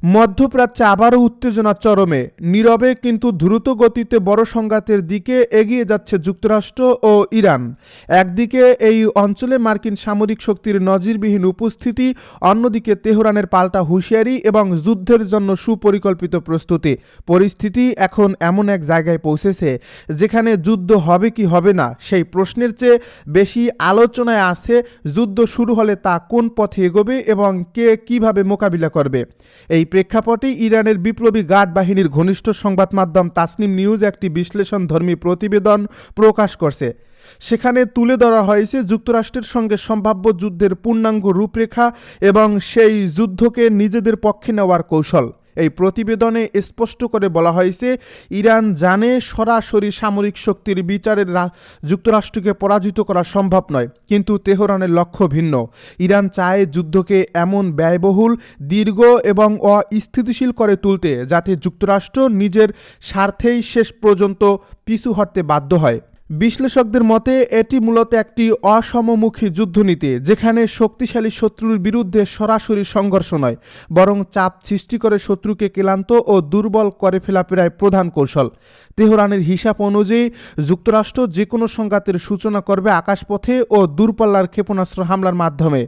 মধ্যপ্রাচ্যে আবারও উত্তেজনা চরমে। নীরবে কিন্তু দ্রুত গতিতে বড় সংঘাতের দিকে এগিয়ে যাচ্ছে যুক্তরাষ্ট্র ও ইরান। একদিকে এই অঞ্চলে মার্কিন সামরিক শক্তির নজিরবিহীন উপস্থিতি, অন্যদিকে তেহরানের পাল্টা হুঁশিয়ারি এবং যুদ্ধের জন্য সুপরিকল্পিত প্রস্তুতি। পরিস্থিতি এখন এমন এক জায়গায় পৌঁছেছে যেখানে যুদ্ধ হবে কি হবে না সেই প্রশ্নের চেয়ে বেশি আলোচনায় আছে যুদ্ধ শুরু হলে তা কোন পথে এগোবে এবং কে কিভাবে মোকাবিলা করবে। এই প্রেক্ষাপটে ইরানের বিপ্লবী গার্ড বাহিনীর ঘনিষ্ঠ সংবাদ মাধ্যম তাসনিম নিউজ একটি বিশ্লেষণধর্মী প্রতিবেদন প্রকাশ করছে। সেখানে তুলে ধরা হয়েছে যুক্তরাষ্ট্রের সঙ্গে সম্ভাব্য যুদ্ধের পূর্ণাঙ্গ রূপরেখা এবং সেই যুদ্ধকে নিজেদের পক্ষে নেওয়ার কৌশল। এই প্রতিবেদনে স্পষ্ট করে বলা হয়েছে, ইরান জানে সরাসরি সামরিক শক্তির বিচারে যুক্তরাষ্ট্রকে পরাজিত করা সম্ভব নয়, কিন্তু তেহরানের লক্ষ্য ভিন্ন। ইরান চায় যুদ্ধকে এমন ব্যয়বহুল, দীর্ঘ এবং অস্থিতিশীল করে তুলতে যাতে যুক্তরাষ্ট্র নিজের স্বার্থেই শেষ পর্যন্ত পিছু হটতে বাধ্য হয়। বিশ্লেষকদের মতে এটি মূলত একটি অসমমুখী যুদ্ধনীতি, যেখানে শক্তিশালী শত্রুর বিরুদ্ধে সরাসরি সংঘর্ষ নয়, বরং চাপ সৃষ্টি করে শত্রুকে ক্লান্ত ও দুর্বল করে ফেলা প্রায় প্রধান কৌশল। তেহরানের হিসাব অনুযায়ী যুক্তরাষ্ট্র যে কোনো সংঘাতের সূচনা করবে আকাশপথে ও দূরপাল্লার ক্ষেপণাস্ত্র হামলার মাধ্যমে।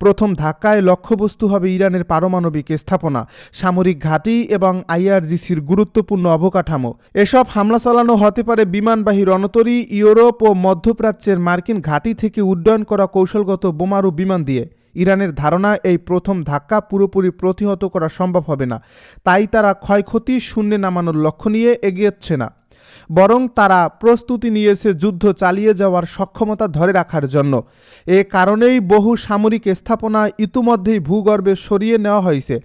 প্রথম ধাক্কায় লক্ষ্যবস্তু হবে ইরানের পারমাণবিক স্থাপনা, সামরিক ঘাঁটি এবং আইআরজিসির গুরুত্বপূর্ণ অবকাঠামো। এসব হামলা চালানো হতে পারে বিমানবাহী রণতরী, ইউরোপ ও মধ্যপ্রাচ্যের মার্কিন ঘাঁটি থেকে উড্ডয়ন করা কৌশলগত বোমারু বিমান দিয়ে। ইরানের ধারণা এই প্রথম ধাক্কা পুরোপুরি প্রতিহত করা সম্ভব হবে না, তাই তারা ক্ষয়ক্ষতি শূন্যে নামানোর লক্ষ্য নিয়ে এগিয়েছে না, বরং তারা প্রস্তুতি নিয়েছে যুদ্ধ চালিয়ে যাওয়ার সক্ষমতা ধরে রাখার জন্য। এ কারণেই বহু সামরিক স্থাপনা ইতিমধ্যেই ভূগর্ভে সরিয়ে নেওয়া হয়েছে,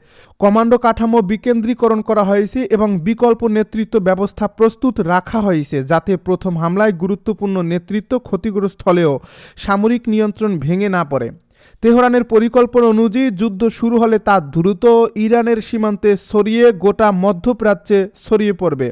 কমান্ডো কাঠামো বিকেন্দ্রীকরণ করা হয়েছে এবং বিকল্প নেতৃত্ব ব্যবস্থা প্রস্তুত রাখা হয়েছে যাতে প্রথম হামলায় গুরুত্বপূর্ণ নেতৃত্ব ক্ষতিগ্রস্ত হলেও সামরিক নিয়ন্ত্রণ ভেঙে না পড়ে। তেহরানের পরিকল্পনা অনুযায়ী যুদ্ধ শুরু হলে তা দ্রুত ইরানের সীমান্তে ছড়িয়ে গোটা মধ্যপ্রাচ্যে ছড়িয়ে পড়বে।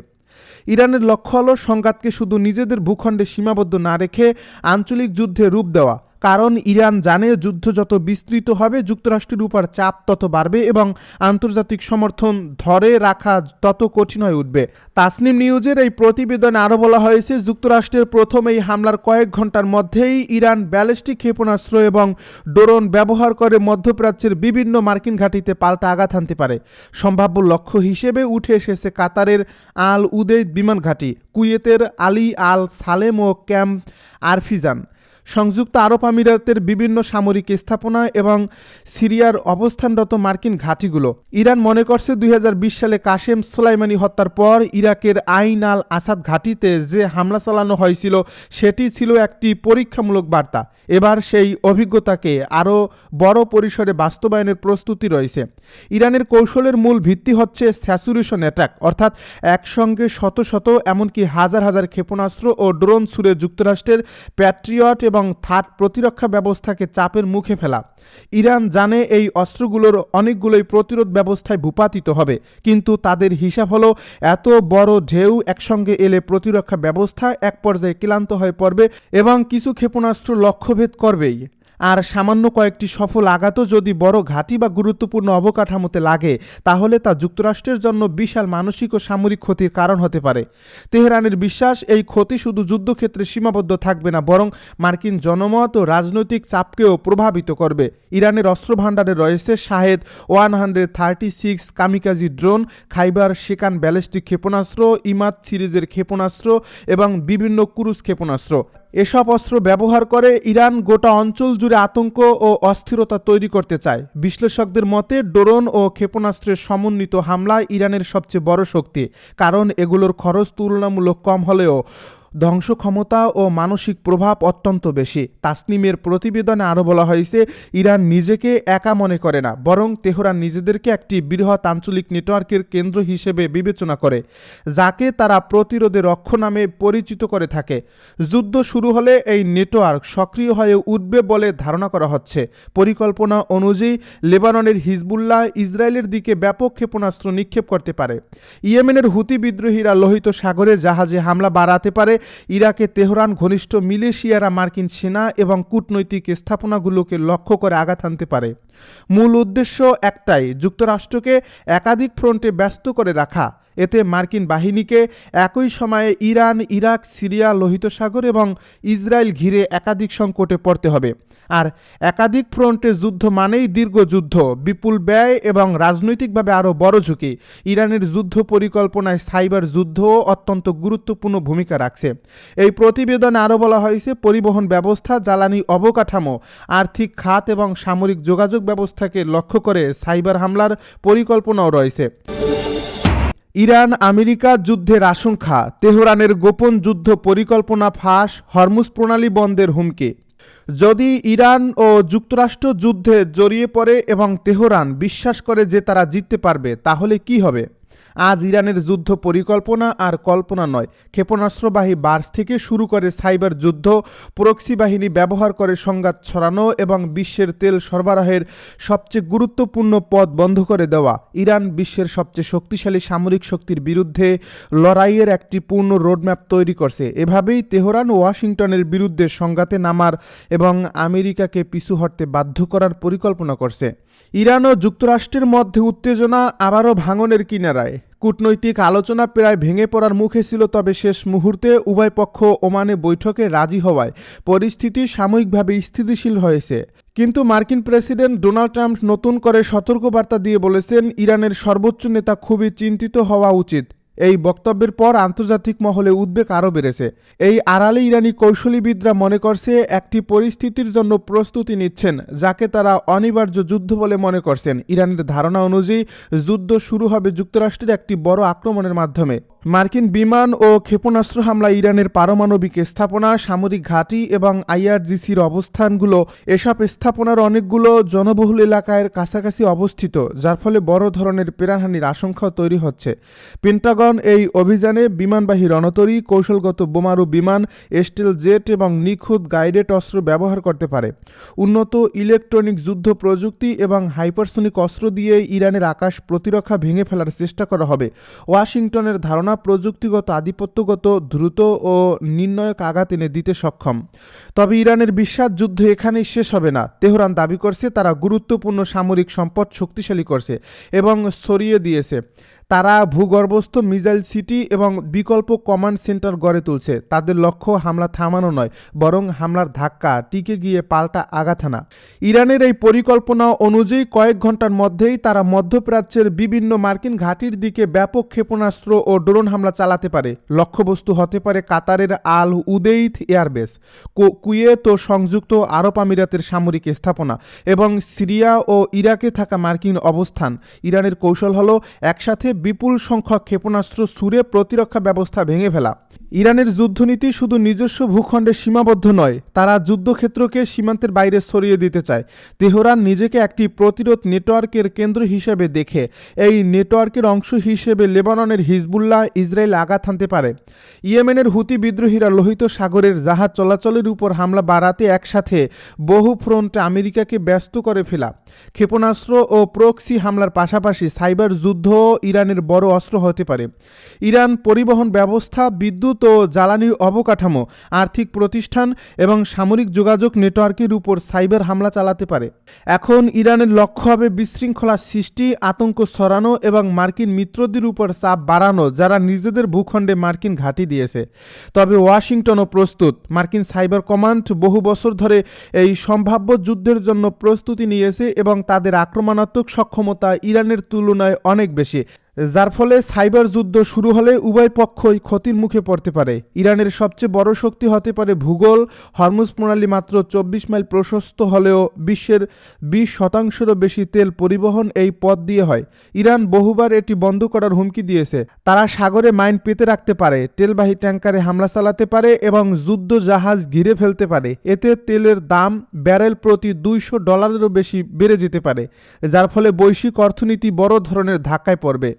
ইরানের লক্ষ্য হল সংঘাতকে শুধু নিজেদের ভূখণ্ডে সীমাবদ্ধ না রেখে আঞ্চলিক যুদ্ধে রূপ দেওয়া, কারণ ইরান জানে যুদ্ধ যত বিস্তৃত হবে যুক্তরাষ্ট্রের উপর চাপ তত বাড়বে এবং আন্তর্জাতিক সমর্থন ধরে রাখা তত কঠিন হয়ে উঠবে। তাসনিম নিউজের এই প্রতিবেদনে আরও বলা হয়েছে, যুক্তরাষ্ট্রের প্রথম এই হামলার কয়েক ঘন্টার মধ্যেই ইরান ব্যালিস্টিক ক্ষেপণাস্ত্র এবং ড্রোন ব্যবহার করে মধ্যপ্রাচ্যের বিভিন্ন মার্কিন ঘাঁটিতে পাল্টা আঘাত হানতে পারে। সম্ভাব্য লক্ষ্য হিসেবে উঠে এসেছে কাতারের আল উদেইদ বিমান ঘাঁটি, কুয়েতের আলী আল সালেম ও ক্যাম্প আরফিজান, সংযুক্ত আরব আমিরাতের বিভিন্ন সামরিক স্থাপনা এবং সিরিয়ার অবস্থানরত মার্কিন ঘাঁটিগুলো। ইরান মনে করছে 2020 সালে কাশেম সোলাইমানি হত্যার পর ইরাকের আইন আল আসাদ ঘাঁটিতে যে হামলা চালানো হয়েছিল সেটি ছিল একটি পরীক্ষামূলক বার্তা। এবার সেই অভিজ্ঞতাকে আরও বড় পরিসরে বাস্তবায়নের প্রস্তুতি রয়েছে। ইরানের কৌশলের মূল ভিত্তি হচ্ছে স্যাচুরেশন অ্যাটাক, অর্থাৎ একসঙ্গে শত শত এমনকি হাজার হাজার ক্ষেপণাস্ত্র ও ড্রোন ছুড়ে যুক্তরাষ্ট্রের প্যাট্রিয়ট এবং থার্ড প্রতিরক্ষা ব্যবস্থাকে চাপের মুখে ফেলা। ইরান জানে এই অস্ত্রগুলোর অনেকগুলোই প্রতিরোধ ব্যবস্থায় ভূপাতিত হবে, কিন্তু তাদের হিসাব হলো এত বড় ঢেউ একসঙ্গে এলে প্রতিরক্ষা ব্যবস্থা এক পর্যায়ে ক্লান্ত হয়ে পড়বে এবং কিছু ক্ষেপণাস্ত্র লক্ষ্যভেদ করবেই। আর সামান্য কয়েকটি সফল আঘাতও যদি বড় ঘাঁটি বা গুরুত্বপূর্ণ অবকাঠামোতে লাগে তাহলে তা যুক্তরাষ্ট্রের জন্য বিশাল মানসিক ও সামরিক ক্ষতির কারণ হতে পারে। তেহরানের বিশ্বাস, এই ক্ষতি শুধু যুদ্ধক্ষেত্রে সীমাবদ্ধ থাকবে না, বরং মার্কিন জনমত ও রাজনৈতিক চাপকেও প্রভাবিত করবে। ইরানের অস্ত্র ভাণ্ডারে রয়েছে শাহেদ 136 কামিকাজি ড্রোন, খাইবার শেকান ব্যালিস্টিক ক্ষেপণাস্ত্র, ইমাদ সিরিজের ক্ষেপণাস্ত্র এবং বিভিন্ন ক্রুজ ক্ষেপণাস্ত্র। এসব অস্ত্র ব্যবহার করে ইরান গোটা অঞ্চল জুড়ে আতঙ্ক ও অস্থিরতা তৈরি করতে চায়। বিশ্লেষকদের মতে ড্রোন ও ক্ষেপণাস্ত্রের সমন্বিত হামলা ইরানের সবচেয়ে বড় শক্তি, কারণ এগুলোর খরচ তুলনামূলক কম হলেও ধ্বংস ক্ষমতা ও মানসিক প্রভাব অত্যন্ত বেশি। তাসনিমের প্রতিবেদনে আরও বলা হয়েছে, ইরান নিজেকে একা মনে করে না, বরং তেহরান নিজেদেরকে একটি বৃহৎ আঞ্চলিক নেটওয়ার্কের কেন্দ্র হিসেবে বিবেচনা করে, যাকে তারা প্রতিরোধের অক্ষ নামে পরিচিত করে থাকে। যুদ্ধ শুরু হলে এই নেটওয়ার্ক সক্রিয় হয়ে উঠবে বলে ধারণা করা হচ্ছে। পরিকল্পনা অনুযায়ী লেবাননের হিজবুল্লাহ ইসরায়েলের দিকে ব্যাপক ক্ষেপণাস্ত্র নিক্ষেপ করতে পারে। ইয়েমেনের হুতি বিদ্রোহীরা লোহিত সাগরে জাহাজে হামলা বাড়াতে পারে ইরাকে তেহরান ঘনিষ্ঠ মিলিশিয়ারা মার্কিন সেনা এবং কূটনৈতিক স্থাপনাগুলোকে লক্ষ্য করে আঘাত হানতে পারে। মূল উদ্দেশ্য একটাই, যুক্তরাষ্ট্রকে একাধিক ফ্রন্টে ব্যস্ত করে রাখা। এতে মার্কিন বাহিনীকে একই সময়ে ইরান, ইরাক, সিরিয়া, লোহিত সাগর এবং ইসরায়েল ঘিরে একাধিক সংকটে পড়তে হবে। আর একাধিক ফ্রন্টে যুদ্ধ মানেই দীর্ঘ যুদ্ধ, বিপুল ব্যয় এবং রাজনৈতিকভাবে আরও বড় ঝুঁকি। ইরানের যুদ্ধ পরিকল্পনায় সাইবার যুদ্ধও অত্যন্ত গুরুত্বপূর্ণ ভূমিকা রাখছে। এই প্রতিবেদনে আরও বলা হয়েছে, পরিবহন ব্যবস্থা, জ্বালানি অবকাঠামো, আর্থিক খাত এবং সামরিক যোগাযোগ ব্যবস্থাকে লক্ষ্য করে সাইবার হামলার পরিকল্পনাও রয়েছে। ইরান আমেরিকা যুদ্ধের আশঙ্কা, তেহরানের গোপন যুদ্ধ পরিকল্পনা ফাঁস, হরমুজ প্রণালী বন্ধের হুমকি। যদি ইরান ও যুক্তরাষ্ট্র যুদ্ধে জড়িয়ে পড়ে এবং তেহরান বিশ্বাস করে যে তারা জিততে পারবে, তাহলে কি হবে? আজ ইরানের যুদ্ধ পরিকল্পনা আর কল্পনা নয়। ক্ষেপণাস্ত্রবাহী বার্স থেকে শুরু করে সাইবার যুদ্ধ, প্রক্সি বাহিনী ব্যবহার করে সংঘাত ছড়ানো এবং বিশ্বের তেল সরবরাহের সবচেয়ে গুরুত্বপূর্ণ পথ বন্ধ করে দেওয়া। ইরান বিশ্বের সবচেয়ে শক্তিশালী সামরিক শক্তির বিরুদ্ধে লড়াইয়ের একটি পূর্ণ রোডম্যাপ তৈরি করছে। এভাবেই তেহরান ওয়াশিংটনের বিরুদ্ধে সংঘাতে নামার এবং আমেরিকাকে পিছু হটতে বাধ্য করার পরিকল্পনা করছে। ইরান ও যুক্তরাষ্ট্রের মধ্যে উত্তেজনা আবারও ভাঙনের কিনারায়। কূটনৈতিক আলোচনা প্রায় ভেঙে পড়ার মুখে ছিল, তবে শেষ মুহূর্তে উভয় পক্ষ ওমানে বৈঠকে রাজি হওয়ায় পরিস্থিতি সাময়িকভাবে স্থিতিশীল হয়েছে। কিন্তু মার্কিন প্রেসিডেন্ট ডোনাল্ড ট্রাম্প নতুন করে সতর্কবার্তা দিয়ে বলেছেন, ইরানের সর্বোচ্চ নেতা খুবই চিন্তিত হওয়া উচিত। এই বক্তব্যের পর আন্তর্জাতিক মহলে উদ্বেগ আরও বেড়েছে। এই আড়ালে ইরানি কৌশলীবিদরা মনে করছে একটি পরিস্থিতির জন্য প্রস্তুতি নিচ্ছেন, যাকে তারা অনিবার্য যুদ্ধ বলে মনে করছেন। ইরানের ধারণা অনুযায়ী যুদ্ধ শুরু হবে যুক্তরাষ্ট্রের একটি বড় আক্রমণের মাধ্যমে। মার্কিন বিমান ও ক্ষেপণাস্ত্র হামলা, ইরানের পারমাণবিক স্থাপনা, সামরিক ঘাঁটি এবং আইআরজিসির অবস্থানগুলো, এসব স্থাপনার অনেকগুলো জনবহুল এলাকার কাছাকাছি অবস্থিত, যার ফলে বড় ধরনের প্রাণহানির আশঙ্কাও তৈরি হচ্ছে। পেন্টাগন এই অভিযানে বিমানবাহী রণতরী, কৌশলগত বোমারু বিমান, স্টিল জেট এবং নিখুঁত গাইডেড অস্ত্র ব্যবহার করতে পারে। উন্নত ইলেকট্রনিক যুদ্ধ প্রযুক্তি এবং হাইপারসোনিক অস্ত্র দিয়ে ইরানের আকাশ প্রতিরক্ষা ভেঙে ফেলার চেষ্টা করা হবে। ওয়াশিংটনের ধারণা, প্রযুক্তিগত আধিপত্যগত দ্রুত ও নির্ণায়ক আঘাত এনে দিতে সক্ষম। তবে ইরানের বিশ্বাস, যুদ্ধ এখানেই শেষ হবে না। তেহরান দাবি করছে তারা গুরুত্বপূর্ণ সামরিক সম্পদ শক্তিশালী করছে এবং ছড়িয়ে দিয়েছে। তারা ভূগর্ভস্থ মিসাইল সিটি এবং বিকল্প কমান্ড সেন্টার গড়ে তুলছে। তাদের লক্ষ্য হামলা থামানো নয়, বরং হামলার ধাক্কা টিকে গিয়ে পাল্টা আঘাত হানা। ইরানের এই পরিকল্পনা অনুযায়ী কয়েক ঘন্টার মধ্যেই তারা মধ্যপ্রাচ্যের বিভিন্ন মার্কিন ঘাঁটির দিকে ব্যাপক ক্ষেপণাস্ত্র ও ড্রোন হামলা চালাতে পারে। লক্ষ্যবস্তু হতে পারে কাতারের আল উদেইদ এয়ারবেস, কুয়েত ও সংযুক্ত আরব আমিরাতের সামরিক স্থাপনা এবং সিরিয়া ও ইরাকে থাকা মার্কিন অবস্থান। ইরানের কৌশল হলো একসাথে বিপুল সংখ্যক ক্ষেপণাস্ত্র ছুড়ে প্রতিরক্ষা ব্যবস্থা ভেঙে ফেলা। ইরানের যুদ্ধনীতি শুধু নিজস্ব ভূখণ্ডে সীমাবদ্ধ নয়, তারা যুদ্ধক্ষেত্রকে সীমান্তের বাইরে ছড়িয়ে দিতে চায়। তেহরান নিজেকে একটি প্রতিরোধ নেটওয়ার্কের কেন্দ্র হিসেবে দেখে। এই নেটওয়ার্কের অংশ হিসেবে লেবাননের হিজবুল্লাহ, ইসরায়েল আঘাত হানতে পারে। ইয়েমেনের হুতি বিদ্রোহীরা লোহিত সাগরের জাহাজ চলাচলের উপর হামলা বাড়াতে একসাথে বহু ফ্রন্টে আমেরিকাকে ব্যস্ত করে ফেলা। ক্ষেপণাস্ত্র ও প্রক্সি হামলার পাশাপাশি সাইবার যুদ্ধ ইরানের বড় অস্ত্র হতে পারে। ইরান পরিবহন ব্যবস্থা, বিদ্যুৎ ও জ্বালানি অবকাঠামো, আর্থিক প্রতিষ্ঠান এবং সামরিক যোগাযোগ নেটওয়ার্কের উপর সাইবার হামলা চালাতে পারে। এখন ইরানের লক্ষ্য হবে বিশৃঙ্খলা সৃষ্টি, আতঙ্ক ছড়ানো এবং মার্কিন মিত্রদের উপর চাপ বাড়ানো, যারা নিজেদের ভূখণ্ডে মার্কিন ঘাঁটি দিয়েছে। তবে ওয়াশিংটনও প্রস্তুত। মার্কিন সাইবার কমান্ড বহু বছর ধরে এই সম্ভাব্য যুদ্ধের জন্য প্রস্তুতি নিয়েছে এবং তাদের আক্রমণাত্মক সক্ষমতা ইরানের তুলনায় অনেক বেশি, যার ফলে সাইবার যুদ্ধ শুরু হলে উভয় পক্ষই ক্ষতির মুখে পড়তে পারে। ইরানের সবচেয়ে বড় শক্তি হতে পারে ভূগোল। হরমুজ প্রণালী মাত্র 24 মাইল প্রশস্ত হলেও বিশ্বের 20% বেশি তেল পরিবহন এই পথ দিয়ে হয়। ইরান বহুবার এটি বন্ধ করার হুমকি দিয়েছে। তারা সাগরে মাইন পেতে রাখতে পারে, তেলবাহী ট্যাঙ্কারে হামলা চালাতে পারে এবং যুদ্ধ জাহাজ ঘিরে ফেলতে পারে। এতে তেলের দাম ব্যারেল প্রতি $200 বেশি বেড়ে যেতে পারে, যার ফলে বৈশ্বিক অর্থনীতি বড় ধরনের ধাক্কায় পড়বে।